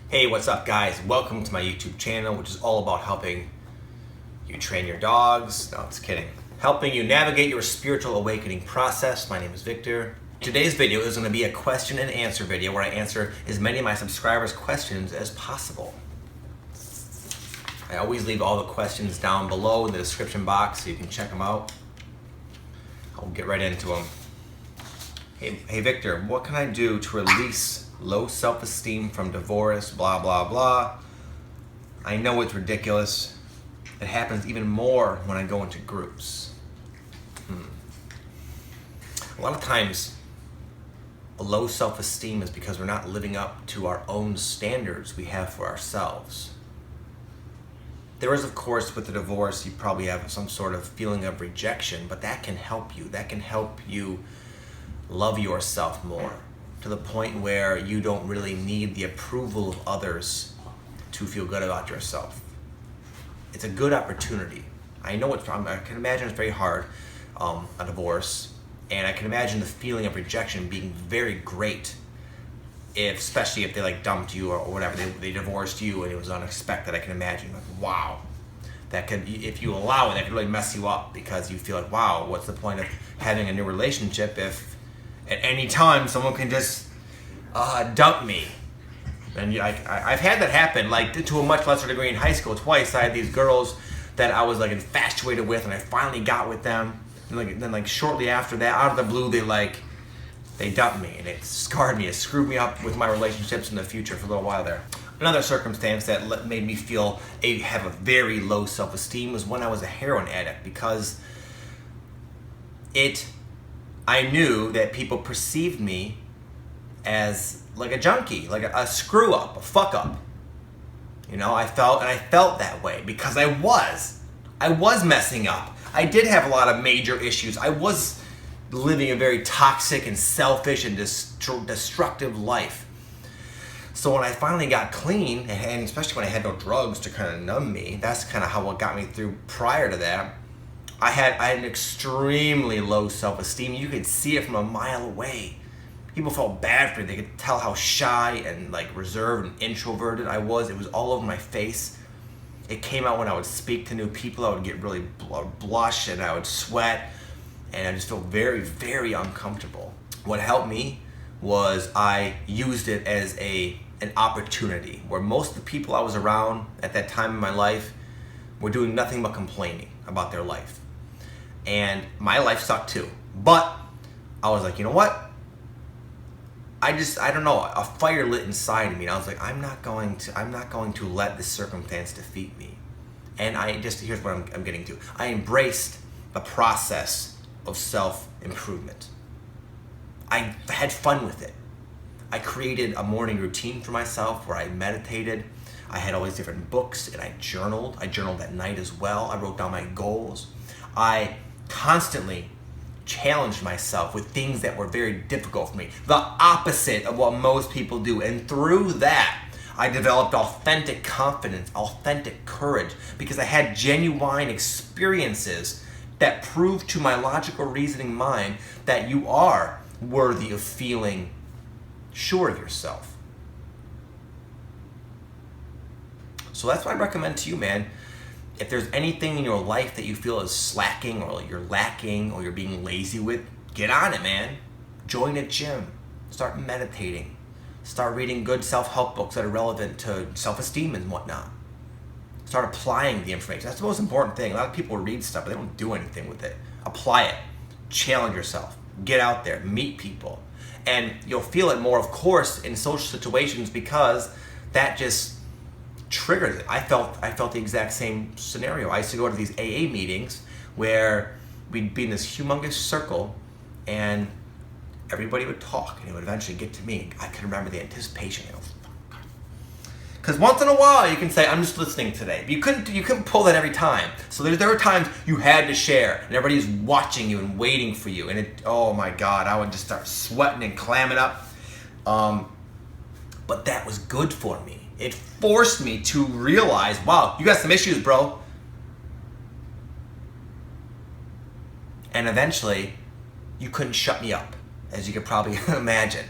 Hey, what's up guys? Welcome to my YouTube channel, which is all about helping you train your dogs. No, just kidding. Helping you navigate your spiritual awakening process. My name is Victor. Today's video is going to be a question and answer video where I answer as many of my subscribers' questions as possible. I always leave all the questions down below in the description box so you can check them out. I'll get right into them. Hey Victor, what can I do to release low self-esteem from divorce, blah, blah, blah? I know it's ridiculous. It happens even more when I go into groups. A lot of times, a low self-esteem is because we're not living up to our own standards we have for ourselves. There is, of course, with the divorce, you probably have some sort of feeling of rejection, but that can help you. That can help you love yourself more, to the point where you don't really need the approval of others to feel good about yourself. It's a good opportunity. I know I can imagine it's very hard, a divorce, and I can imagine the feeling of rejection being very great, especially if they dumped you or whatever, they divorced you and it was unexpected. I can imagine, wow, that could, if you allow it, that could really mess you up, because you feel like, wow, what's the point of having a new relationship if at any time someone can just dump me? And I've had that happen, to a much lesser degree in high school. Twice I had these girls that I was infatuated with, and I finally got with them. And then shortly after that, out of the blue, they dumped me, and it scarred me. It screwed me up with my relationships in the future for a little while there. Another circumstance that made me have a very low self-esteem was when I was a heroin addict, because I knew that people perceived me as like a junkie, like a screw up, a fuck up. I felt that way because I was messing up. I did have a lot of major issues. I was living a very toxic and selfish and destructive life. So when I finally got clean, and especially when I had no drugs to kind of numb me, that's kind of how it got me through. Prior to that, I had an extremely low self-esteem. You could see it from a mile away. People felt bad for me. They could tell how shy and reserved and introverted I was. It was all over my face. It came out when I would speak to new people. I would get really blush and I would sweat, and I just feel very, very uncomfortable. What helped me was I used it as an opportunity, where most of the people I was around at that time in my life were doing nothing but complaining about their life. And my life sucked too. But I was like, you know what? I don't know, a fire lit inside of me, and I was like, I'm not going to let this circumstance defeat me. And here's what I'm getting to. I embraced the process of self-improvement. I had fun with it. I created a morning routine for myself where I meditated. I had all these different books, and I journaled. I journaled at night as well. I wrote down my goals. I constantly challenged myself with things that were very difficult for me, the opposite of what most people do. And through that, I developed authentic confidence, authentic courage, because I had genuine experiences that proved to my logical reasoning mind that you are worthy of feeling sure of yourself. So that's what I recommend to you, man. If there's anything in your life that you feel is slacking, or you're lacking, or you're being lazy with, get on it, man. Join a gym. Start meditating. Start reading good self-help books that are relevant to self-esteem and whatnot. Start applying the information. That's the most important thing. A lot of people read stuff, but they don't do anything with it. Apply it. Challenge yourself. Get out there. Meet people. And you'll feel it more, of course, in social situations, because that just triggers it. I felt the exact same scenario. I used to go to these AA meetings where we'd be in this humongous circle, and everybody would talk, and it would eventually get to me. I can remember the anticipation. Because once in a while you can say, I'm just listening today. But you couldn't pull that every time. So there were times you had to share, and everybody's watching you and waiting for you. And oh my God, I would just start sweating and clamming up. But that was good for me. It forced me to realize, wow, you got some issues, bro. And eventually, you couldn't shut me up, as you could probably imagine.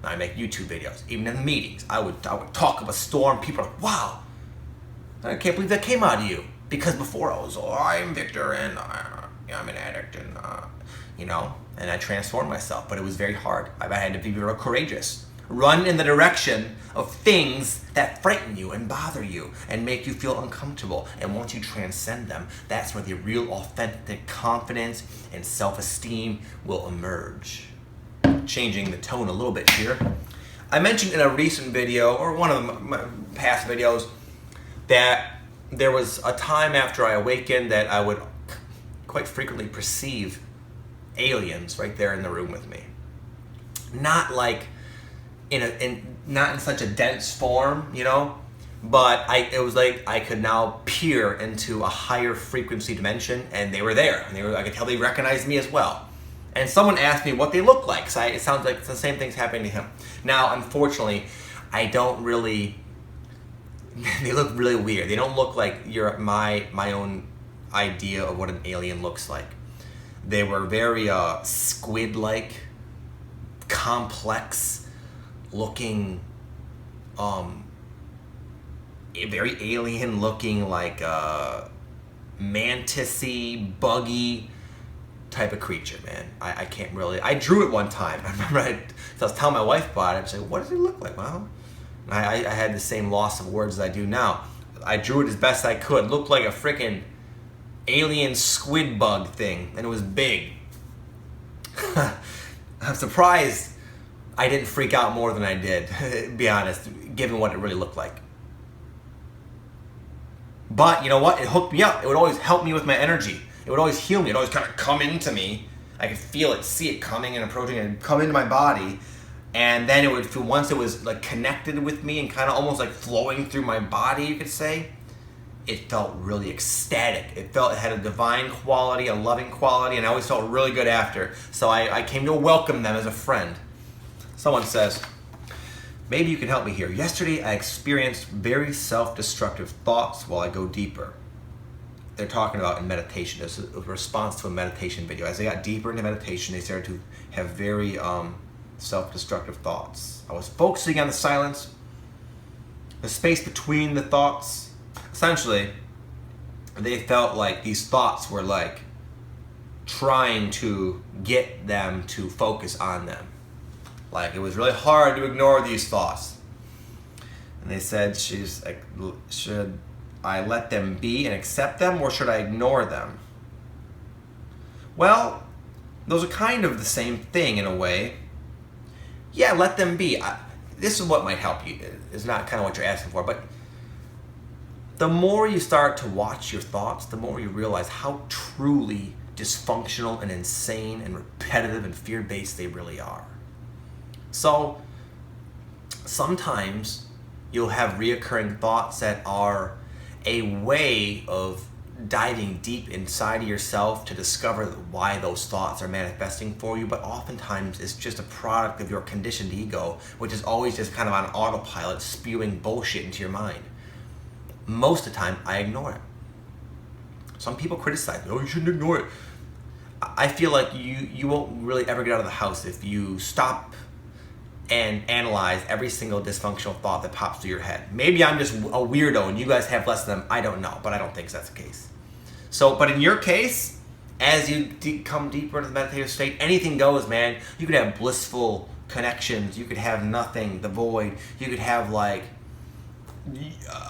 I make YouTube videos. Even in meetings, I would talk of a storm. People are like, wow, I can't believe that came out of you. Because before I was, I'm Victor and I'm an addict and, and I transformed myself. But it was very hard. I had to be very courageous. Run in the direction of things that frighten you and bother you and make you feel uncomfortable. And once you transcend them, that's where the real authentic confidence and self-esteem will emerge. Changing the tone a little bit here. I mentioned in a recent video, or one of my past videos, that there was a time after I awakened that I would quite frequently perceive aliens right there in the room with me. Not like not in such a dense form, but it was like I could now peer into a higher frequency dimension, and they were there, and I could tell they recognized me as well. And someone asked me what they look like, so it sounds like the same thing's happening to him. Now, unfortunately, I don't really. They look really weird. They don't look like my own idea of what an alien looks like. They were very squid-like, complex looking, very alien looking, like mantis-y, buggy type of creature, man. I can't really. I drew it one time. I remember I was telling my wife about it. She's like, what does it look like? Well, I had the same loss of words as I do now. I drew it as best I could. It looked like a freaking alien squid bug thing, and it was big. I'm surprised I didn't freak out more than I did, to be honest, given what it really looked like. But you know what? It hooked me up. It would always help me with my energy. It would always heal me. It would always kind of come into me. I could feel it, see it coming and approaching, and come into my body. And then it would feel, once it was like connected with me and kind of almost like flowing through my body, you could say, it felt really ecstatic. It had a divine quality, a loving quality, and I always felt really good after. So I came to welcome them as a friend. Someone says, maybe you can help me here. Yesterday I experienced very self-destructive thoughts while I go deeper. They're talking about in meditation. This is a response to a meditation video. As they got deeper into meditation, they started to have very self-destructive thoughts. I was focusing on the silence, the space between the thoughts. Essentially, they felt like these thoughts were like trying to get them to focus on them. Like it was really hard to ignore these thoughts. And they said, she's like, should I let them be and accept them, or should I ignore them? Well, those are kind of the same thing in a way. Yeah, let them be. This is what might help you. It's not kind of what you're asking for, but the more you start to watch your thoughts, the more you realize how truly dysfunctional and insane and repetitive and fear-based they really are. So sometimes you'll have reoccurring thoughts that are a way of diving deep inside of yourself to discover why those thoughts are manifesting for you, but oftentimes it's just a product of your conditioned ego, which is always just kind of on autopilot, spewing bullshit into your mind. Most of the time, I ignore it. Some people criticize me, oh, you shouldn't ignore it. I feel like you won't really ever get out of the house if you stop and analyze every single dysfunctional thought that pops through your head. Maybe I'm just a weirdo and you guys have less than them. I don't know, but I don't think that's the case. So, but in your case, as you come deeper into the meditative state, anything goes, man. You could have blissful connections. You could have nothing, the void. You could have like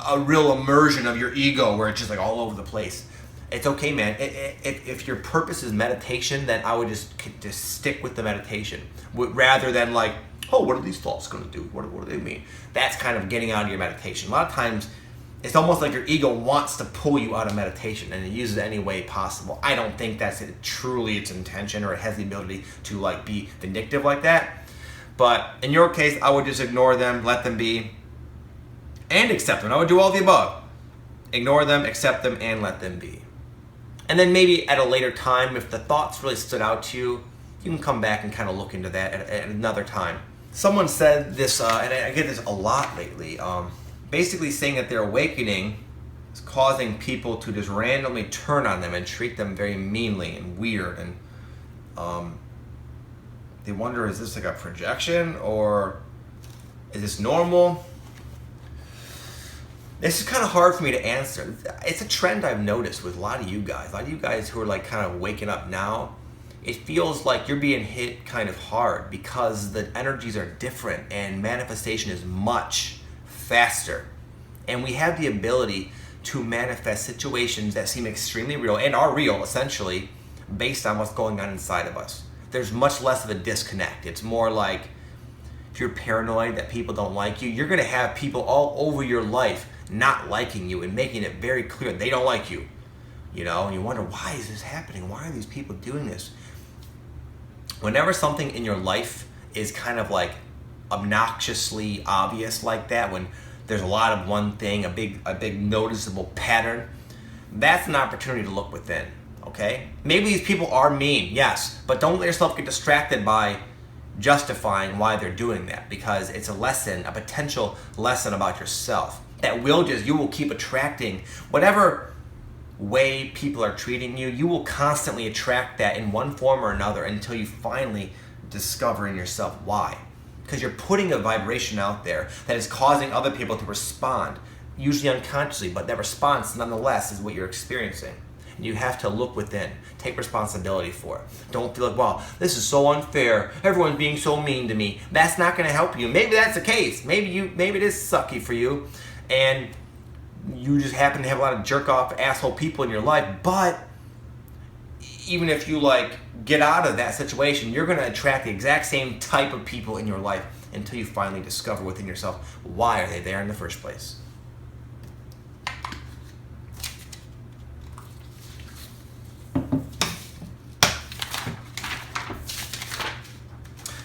a real immersion of your ego where it's just like all over the place. It's okay, man. If your purpose is meditation, then I would just stick with the meditation rather than like, oh, what are these thoughts going to do? What do they mean? That's kind of getting out of your meditation. A lot of times, it's almost like your ego wants to pull you out of meditation and it uses it any way possible. I don't think that's truly its intention, or it has the ability to like be vindictive like that. But in your case, I would just ignore them, let them be, and accept them. I would do all the above. Ignore them, accept them, and let them be. And then maybe at a later time, if the thoughts really stood out to you, you can come back and kind of look into that at another time. Someone said this, and I get this a lot lately, basically saying that their awakening is causing people to just randomly turn on them and treat them very meanly and weird. And they wonder, is this like a projection, or Is this normal? This is kind of hard for me to answer. It's a trend I've noticed with a lot of you guys. A lot of you guys who are like kind of waking up now. It feels like you're being hit kind of hard because the energies are different and manifestation is much faster. And we have the ability to manifest situations that seem extremely real and are real, essentially, based on what's going on inside of us. There's much less of a disconnect. It's more like if you're paranoid that people don't like you, you're going to have people all over your life not liking you and making it very clear they don't like you. You know, and you wonder, why is this happening? Why are these people doing this? Whenever something in your life is kind of like obnoxiously obvious like that, when there's a lot of one thing, a big noticeable pattern, that's an opportunity to look within, okay? Maybe these people are mean, yes, but don't let yourself get distracted by justifying why they're doing that, because it's a lesson, a potential lesson about yourself that you will keep attracting whatever way people are treating you. You will constantly attract that in one form or another until you finally discover in yourself why. Because you're putting a vibration out there that is causing other people to respond, usually unconsciously, but that response nonetheless is what you're experiencing. And you have to look within, take responsibility for it. Don't feel like, wow, this is so unfair, everyone's being so mean to me. That's not gonna help you. Maybe that's the case. Maybe it is sucky for you, and you just happen to have a lot of jerk off asshole people in your life, but even if you like get out of that situation, you're going to attract the exact same type of people in your life until you finally discover within yourself, why are they there in the first place?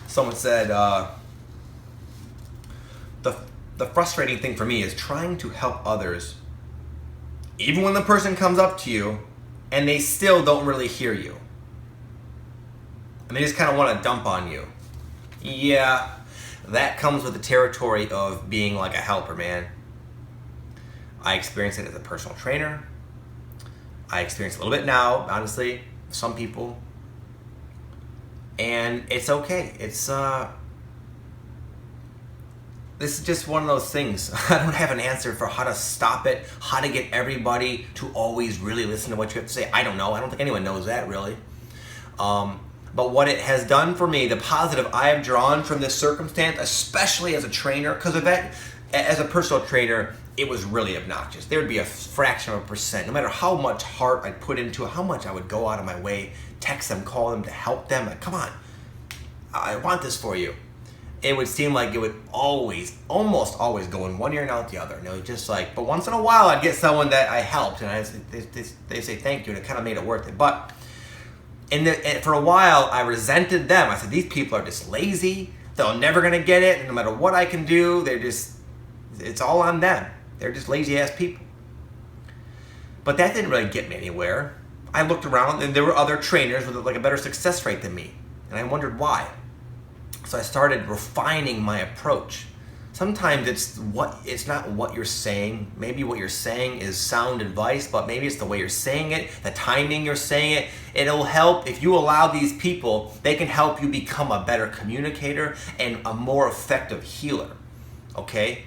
Someone said, the frustrating thing for me is trying to help others, even when the person comes up to you and they still don't really hear you. And they just kind of want to dump on you. Yeah, that comes with the territory of being like a helper, man. I experienced it as a personal trainer. I experience it a little bit now, honestly, some people. And it's okay. This is just one of those things. I don't have an answer for how to stop it, how to get everybody to always really listen to what you have to say. I don't know. I don't think anyone knows that, really. But what it has done for me, the positive I have drawn from this circumstance, especially as a trainer, because of that, as a personal trainer, it was really obnoxious. There would be a fraction of a percent, no matter how much heart I'd put into it, how much I would go out of my way, text them, call them to help them. Like, come on, I want this for you. It would seem like it would almost always go in one ear and out the other. And it was just like, but once in a while I'd get someone that I helped, and they say thank you, and it kind of made it worth it. But and for a while I resented them. I said, these people are just lazy. They're never gonna get it, and no matter what I can do, it's all on them. They're just lazy ass people. But that didn't really get me anywhere. I looked around and there were other trainers with like a better success rate than me, and I wondered why. So I started refining my approach. Sometimes it's not what you're saying. Maybe what you're saying is sound advice, but maybe it's the way you're saying it, the timing you're saying it. It'll help if you allow these people, they can help you become a better communicator and a more effective healer, okay?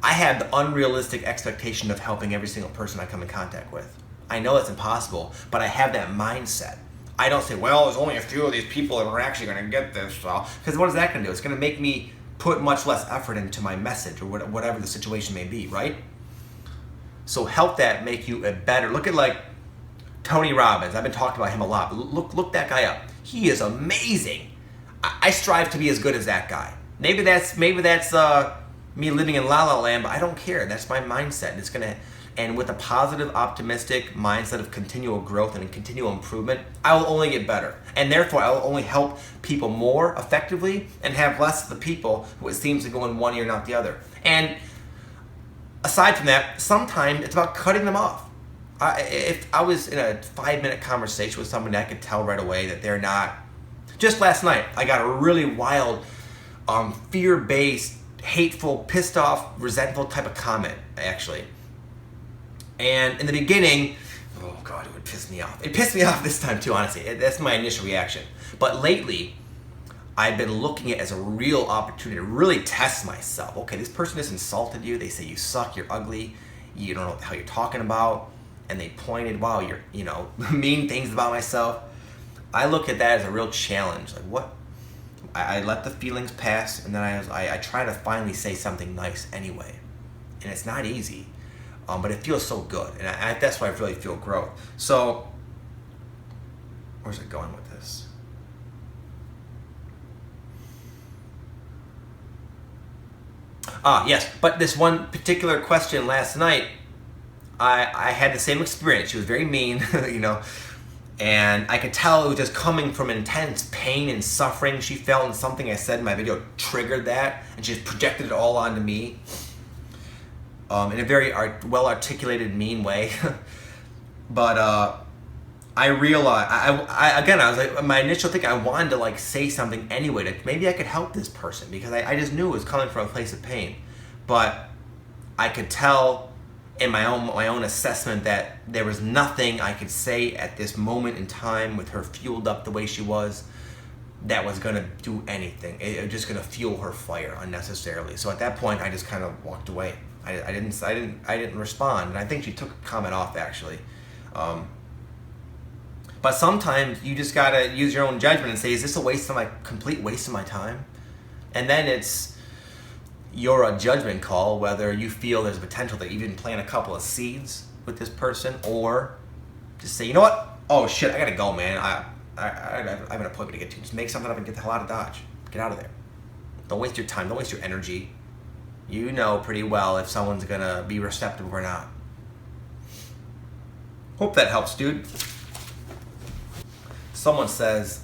I have the unrealistic expectation of helping every single person I come in contact with. I know it's impossible, but I have that mindset. I don't say, well, there's only a few of these people that are actually going to get this. Because what is that going to do? It's going to make me put much less effort into my message or whatever the situation may be, right? So help that make you a better. Look at like Tony Robbins. I've been talking about him a lot. Look that guy up. He is amazing. I strive to be as good as that guy. Maybe that's me living in La La Land, but I don't care. That's my mindset. And with a positive, optimistic mindset of continual growth and continual improvement, I will only get better. And therefore, I will only help people more effectively and have less of the people who it seems to go in one ear and out the other. And aside from that, sometimes it's about cutting them off. If I was in a 5-minute conversation with someone, I could tell right away that they're not. Just last night, I got a really wild, fear-based, hateful, pissed off, resentful type of comment, actually. And in the beginning, oh God, it would piss me off. It pissed me off this time too, honestly. That's my initial reaction. But lately, I've been looking at it as a real opportunity to really test myself. Okay, this person has insulted you. They say you suck, you're ugly, you don't know what the hell you're talking about, and they pointed, wow, you're, mean things about myself. I look at that as a real challenge. Like, what? I let the feelings pass, and then I try to finally say something nice anyway. And it's not easy, but it feels so good, and that's why I really feel growth. So, where's it going with this? Yes, but this one particular question last night, I had the same experience. She was very mean, and I could tell it was just coming from intense pain and suffering she felt, and something I said in my video triggered that, and she just projected it all onto me in a very well-articulated, mean way. But I realized, I was like, my initial thing, I wanted to say something anyway, that maybe I could help this person, because I just knew it was coming from a place of pain. But I could tell in my own assessment that there was nothing I could say at this moment in time, with her fueled up the way she was, that was gonna do anything. It was just gonna fuel her fire unnecessarily. So at that point, I just kind of walked away. I didn't respond, and I think she took a comment off, actually. But sometimes you just gotta use your own judgment and say, is this complete waste of my time? And then it's your judgment call whether you feel there's a potential to even plant a couple of seeds with this person, or just say, you know what? Oh shit, I gotta go, man. I have an appointment to get to. Just make something up and get the hell out of Dodge. Get out of there. Don't waste your time. Don't waste your energy. You know pretty well if someone's gonna be receptive or not. Hope that helps, dude. Someone says,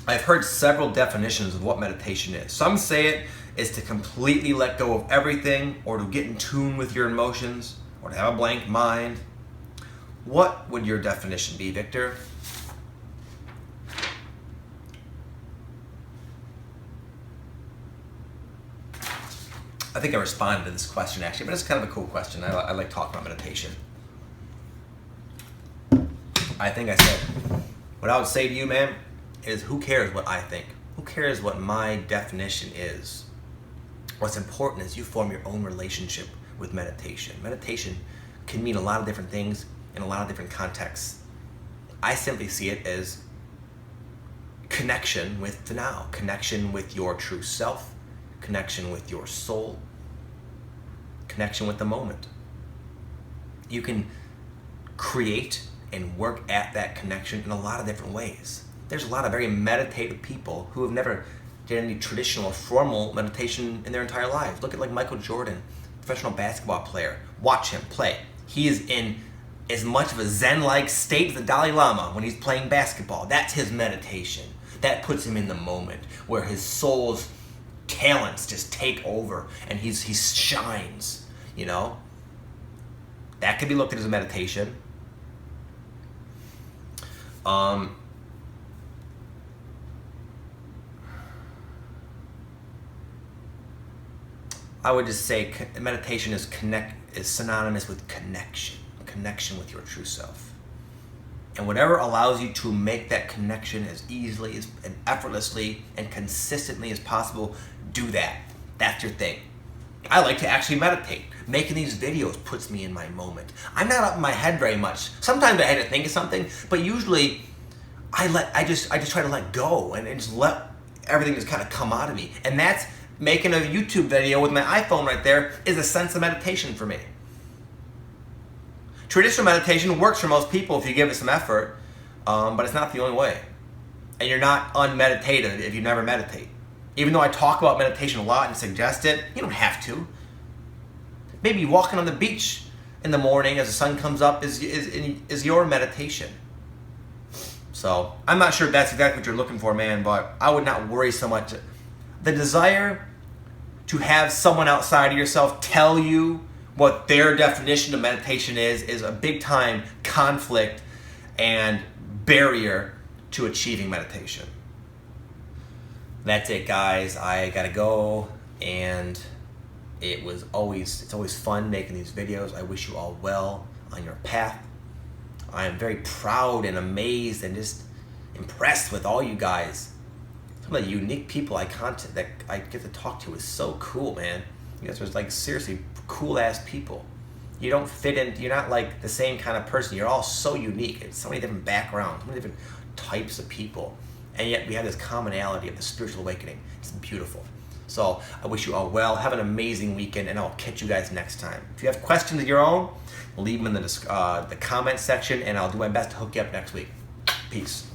I've heard several definitions of what meditation is. Some say it is to completely let go of everything, or to get in tune with your emotions, or to have a blank mind. What would your definition be, Victor? I think I responded to this question, actually, but it's kind of a cool question. I like talking about meditation. I think I said, what I would say to you, man, is who cares what I think? Who cares what my definition is? What's important is you form your own relationship with meditation. Meditation can mean a lot of different things in a lot of different contexts. I simply see it as connection with the now, connection with your true self, connection with your soul, connection with the moment. You can create and work at that connection in a lot of different ways. There's a lot of very meditative people who have never did any traditional or formal meditation in their entire lives. Look at Michael Jordan, professional basketball player. Watch him play. He is in as much of a Zen-like state as the Dalai Lama when he's playing basketball. That's his meditation. That puts him in the moment where his soul's talents just take over and he shines, That could be looked at as a meditation. I would just say meditation is synonymous with connection with your true self. And whatever allows you to make that connection as easily and effortlessly and consistently as possible, do that. That's your thing. I like to actually meditate. Making these videos puts me in my moment. I'm not up in my head very much. Sometimes I had to think of something, but usually I just try to let go and just let everything just kind of come out of me. And that's making a YouTube video with my iPhone right there is a sense of meditation for me. Traditional meditation works for most people if you give it some effort, but it's not the only way. And you're not unmeditated if you never meditate. Even though I talk about meditation a lot and suggest it, you don't have to. Maybe walking on the beach in the morning as the sun comes up is your meditation. So I'm not sure if that's exactly what you're looking for, man, but I would not worry so much. The desire to have someone outside of yourself tell you what their definition of meditation is a big time conflict and barrier to achieving meditation. That's it, guys. I gotta go, and it's always fun making these videos. I wish you all well on your path. I am very proud and amazed and just impressed with all you guys some of the unique people that I get to talk to is so cool, man. You guys are like seriously cool ass people. You don't fit in, you're not like the same kind of person. You're all so unique. It's so many different backgrounds, so many different types of people. And yet we have this commonality of the spiritual awakening. It's beautiful. So I wish you all well. Have an amazing weekend, and I'll catch you guys next time. If you have questions of your own, leave them in the comment section, and I'll do my best to hook you up next week. Peace.